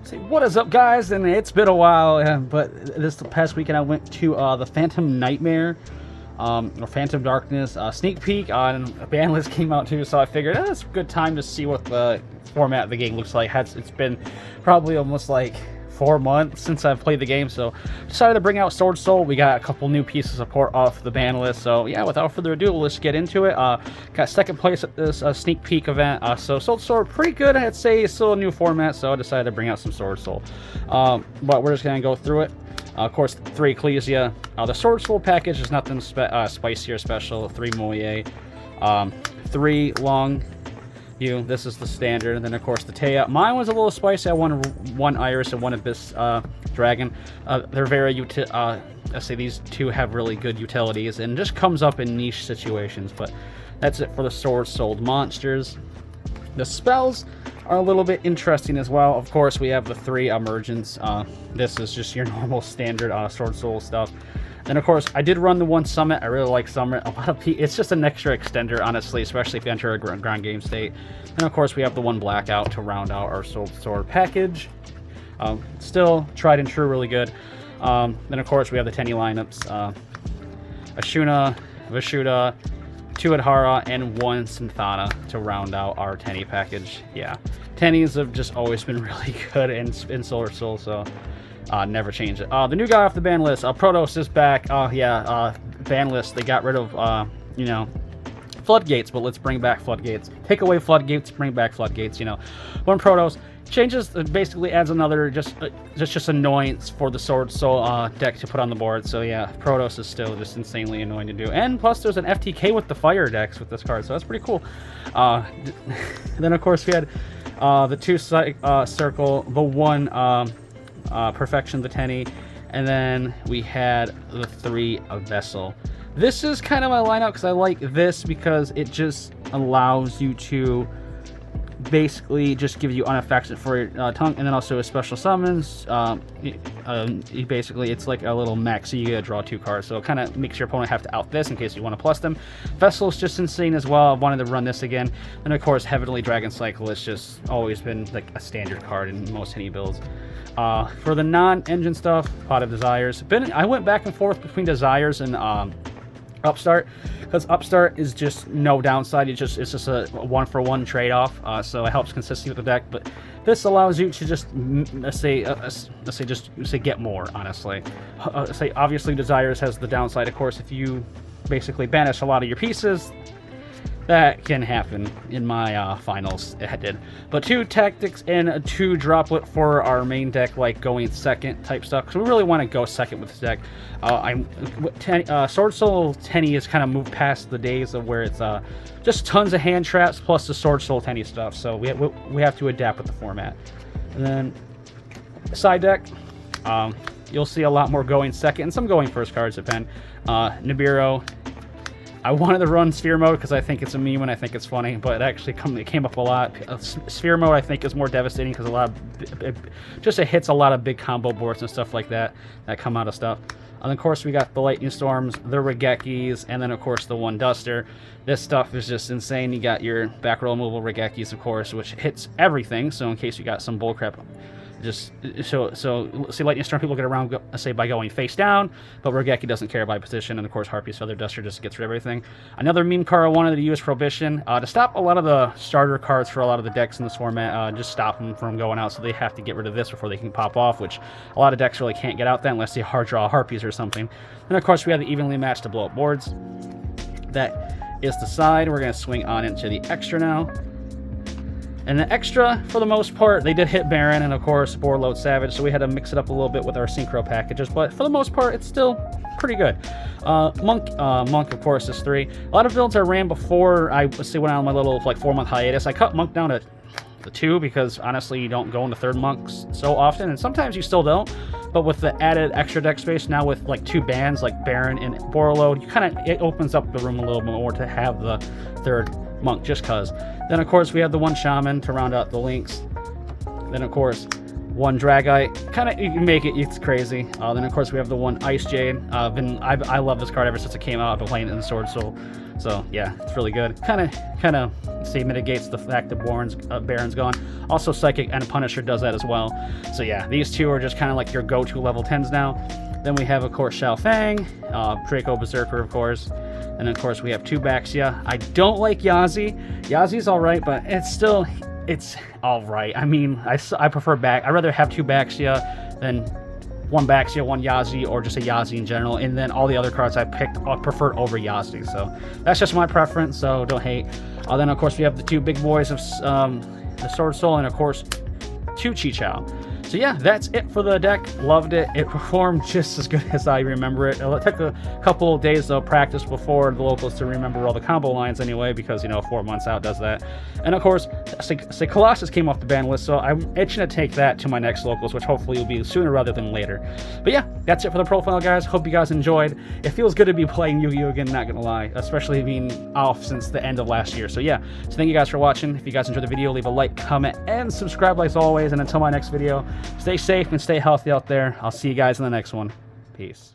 Say what is up, guys? And it's been a while, but this past weekend I went to the Phantom Nightmare or Phantom Darkness sneak peek on BANLIST came out too, so I figured it's a good time to see what the format of the game looks like. It's been probably almost like 4 months since I've played the game, so decided to bring out Swordsoul. We got a couple new pieces of support off the BANLIST, so yeah, without further ado, let's get into it. Got second place at this sneak peek event, so Swordsoul pretty good. I'd say it's still a new format, so I decided to bring out some Swordsoul. But we're just gonna go through it. Of course, 3 Ecclesia. The Swordsoul package is nothing spicy or special. 3 Moye, 3 Long. This is the standard, and then of course the Taya. Mine was a little spicy. I wanted 1 Iris and 1 Abyss Dragon. They're very let's say these 2 have really good utilities and just comes up in niche situations. But that's it for the Swordsoul monsters. The spells are a little bit interesting as well. Of course, we have the 3 Emergence. This is just your normal standard Swordsoul stuff. And of course, I did run the 1 Summit. I really like Summit. It's just an extra extender, honestly, especially if you enter a ground game state. And of course, we have the 1 Blackout to round out our Sword package. Still tried and true, really good. Then of course, we have the Tenny lineups: Ashuna, Vishuda, 2 Adhara, and 1 Synthana to round out our Tenny package. Yeah, Tennys have just always been really good in Swordsoul, so never change it. The new guy off the BANLIST, Protoss is back. BANLIST, they got rid of, Floodgates, but let's bring back Floodgates. Take away Floodgates, bring back Floodgates, One Protoss changes, basically adds another just annoyance for the Swordsoul deck to put on the board. So yeah, Protoss is still just insanely annoying to do. And plus there's an FTK with the fire decks with this card, so that's pretty cool. Then of course we had the 2 Circle, the 1 Perfection, the Tenny, and then we had the 3 Vessel. This is kind of my lineup because I like this because it just allows you to basically just give you unaffected for your tongue, and then also a special summons. Basically it's like a little mech, so you gotta draw 2 cards, so it kind of makes your opponent have to out this in case you want to plus them. Vessel is just insane as well. I wanted to run this again. And of course Heavenly Dragon Cycle has just always been like a standard card in most Henny builds. For the non-engine stuff, Pot of Desires. I went back and forth between Desires and Upstart, because Upstart is just no downside. It's just a 1-for-1 trade-off, so it helps consistency with the deck. But this allows you to just say get more. Honestly, say obviously Desires has the downside. Of course, if you basically banish a lot of your pieces, that can happen. In my finals it did. But 2 Tactics and a 2 Droplet for our main deck, like going second type stuff, because we really want to go second with this deck. Swordsoul Tenny has kind of moved past the days of where it's just tons of hand traps plus the Swordsoul Tenny stuff, so we have to adapt with the format. And then side deck, you'll see a lot more going second and some going first cards depend. Nibiru. I wanted to run Sphere Mode because I think it's a meme and I think it's funny, but it came up a lot. Sphere Mode I think is more devastating because it hits a lot of big combo boards and stuff like that come out of stuff. And of course we got the Lightning Storms, the Regekis, and then of course the 1 Duster. This stuff is just insane. You got your back row removal Regekis, of course, which hits everything, so in case you got some bullcrap. So see, Lightning Storm people get around, say, by going face down, but Regeki doesn't care by position, and of course Harpy's Feather Duster just gets rid of everything. Another meme card I wanted to use, Prohibition, to stop a lot of the starter cards for a lot of the decks in this format, just stop them from going out, so they have to get rid of this before they can pop off, which a lot of decks really can't get out that unless they hard draw Harpies or something. And of course we have the evenly matched to blow up boards. That is the side. We're going to swing on into the extra now. And the extra, for the most part, they did hit Baron and, of course, Boarload Savage, so we had to mix it up a little bit with our Synchro packages, but for the most part, it's still pretty good. Monk, of course, is 3. A lot of builds I ran before I went on my little, 4-month hiatus. I cut Monk down to the 2 because, honestly, you don't go into 3rd Monks so often, and sometimes you still don't, but with the added extra deck space, now with, 2 bans, like Baron and Boarload, it opens up the room a little bit more to have the 3rd Monk, just cause. Then of course we have the 1 Shaman to round out the links. Then of course 1 Dragite, kind of, you can make it, it's crazy. Then of course we have the 1 Ice Jade. I love this card ever since it came out. I've been playing it in the Swordsoul So yeah, it's really good. Kind of see mitigates the fact that Baron's gone. Also Psychic and Punisher does that as well. So yeah, these two are just kind of like your go-to level 10s now. Then we have, of course, Shao Fang, Draco Berserker, of course. And of course we have 2 Baxia. I don't like Yazi. Yazi's alright, but it's alright. I mean, I prefer I'd rather have 2 Baxia than 1 Baxia, 1 Yazi, or just a Yazi in general. And then all the other cards I preferred over Yazi. So that's just my preference, so don't hate. Then of course we have the 2 big boys of the Swordsoul, and of course 2 Chi-Chao. So yeah, that's it for the deck. Loved it. It performed just as good as I remember it. It took a couple of days of practice before the locals to remember all the combo lines anyway, because, you know, 4 months out does that. And of course, say Colossus came off the ban list, so I'm itching to take that to my next locals, which hopefully will be sooner rather than later. But yeah, that's it for the profile, guys. Hope you guys enjoyed. It feels good to be playing Yu-Gi-Oh! Again, not gonna lie, especially being off since the end of last year. So yeah, so thank you guys for watching. If you guys enjoyed the video, leave a like, comment, and subscribe as always. And until my next video, stay safe and stay healthy out there. I'll see you guys in the next one. Peace.